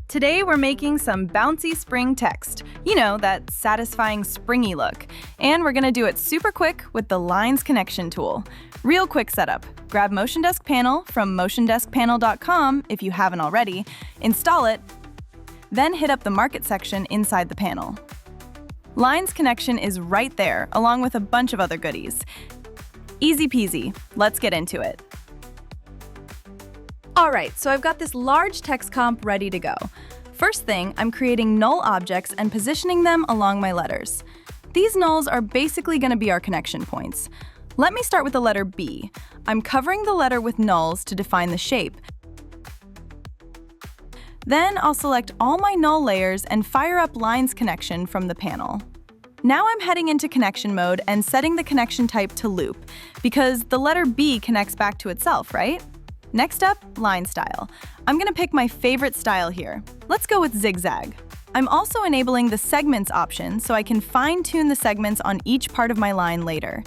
Today we're making some bouncy spring text. You know, that satisfying springy look. And we're gonna do it super quick with the Lines Connection tool. Real quick setup. Grab MotionDesk Panel from MotionDeskPanel.com if you haven't already, install it, then hit up the Market section inside the panel. Lines Connection is right there, along with a bunch of other goodies. Easy peasy, let's get into it. Alright, so I've got this large text comp ready to go. First thing, I'm creating null objects and positioning them along my letters. These nulls are basically going to be our connection points. Let me start with the letter B. I'm covering the letter with nulls to define the shape. Then I'll select all my null layers and fire up Lines Connection from the panel. Now I'm heading into connection mode and setting the connection type to loop, because the letter B connects back to itself, right? Next up, line style. I'm gonna pick my favorite style here. Let's go with zigzag. I'm also enabling the segments option so I can fine-tune the segments on each part of my line later.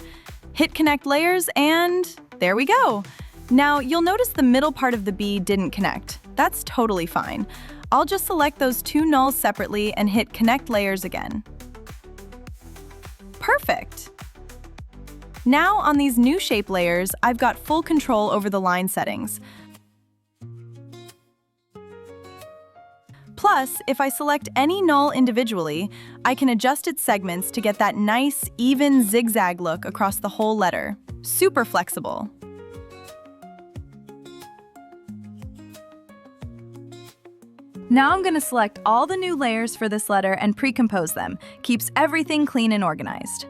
Hit connect layers and there we go. Now you'll notice the middle part of the B didn't connect. That's totally fine. I'll just select those two nulls separately and hit connect layers again. Perfect. Now on these new shape layers, I've got full control over the line settings. Plus, if I select any null individually, I can adjust its segments to get that nice, even zigzag look across the whole letter. Super flexible. Now I'm going to select all the new layers for this letter and pre-compose them. Keeps everything clean and organized.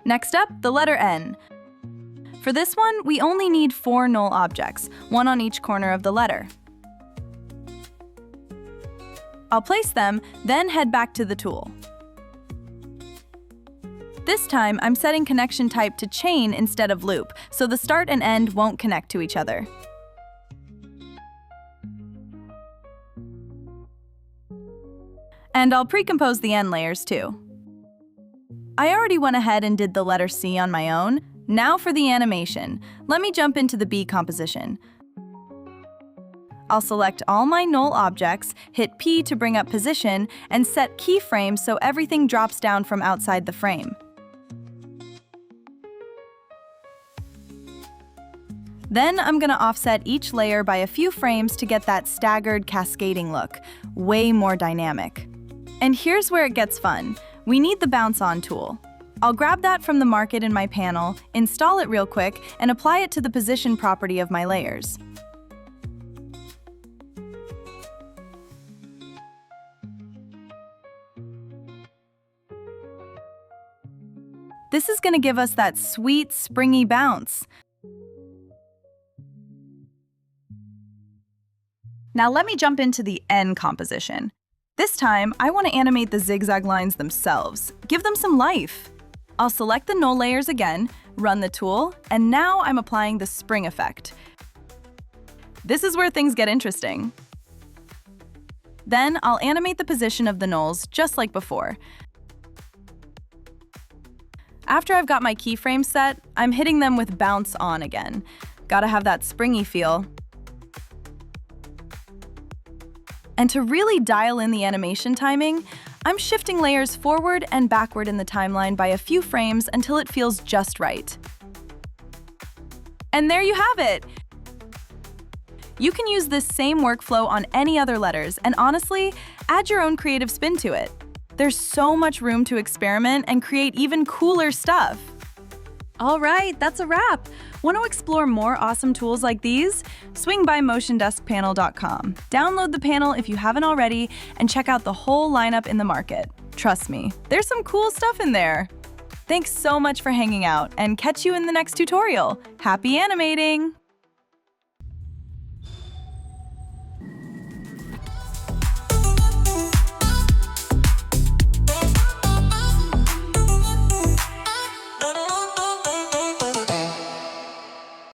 Next up, the letter N. For this one, we only need 4 null objects, one on each corner of the letter. I'll place them, then head back to the tool. This time, I'm setting connection type to chain instead of loop, so the start and end won't connect to each other. And I'll pre-compose the N layers too. I already went ahead and did the letter C on my own. Now for the animation. Let me jump into the B composition. I'll select all my null objects, hit P to bring up position, and set keyframes so everything drops down from outside the frame. Then I'm going to offset each layer by a few frames to get that staggered, cascading look. Way more dynamic. And here's where it gets fun. We need the Bounce On tool. I'll grab that from the Market in my panel, install it real quick, and apply it to the position property of my layers. This is going to give us that sweet, springy bounce. Now let me jump into the N composition. This time, I want to animate the zigzag lines themselves. Give them some life. I'll select the null layers again, run the tool, and now I'm applying the spring effect. This is where things get interesting. Then I'll animate the position of the nulls just like before. After I've got my keyframes set, I'm hitting them with Bounce On again. Gotta have that springy feel. And to really dial in the animation timing, I'm shifting layers forward and backward in the timeline by a few frames until it feels just right. And there you have it! You can use this same workflow on any other letters, and honestly, add your own creative spin to it. There's so much room to experiment and create even cooler stuff. All right, that's a wrap. Want to explore more awesome tools like these? Swing by MotionDeskPanel.com. Download the panel if you haven't already, and check out the whole lineup in the Market. Trust me, there's some cool stuff in there. Thanks so much for hanging out, and catch you in the next tutorial. Happy animating!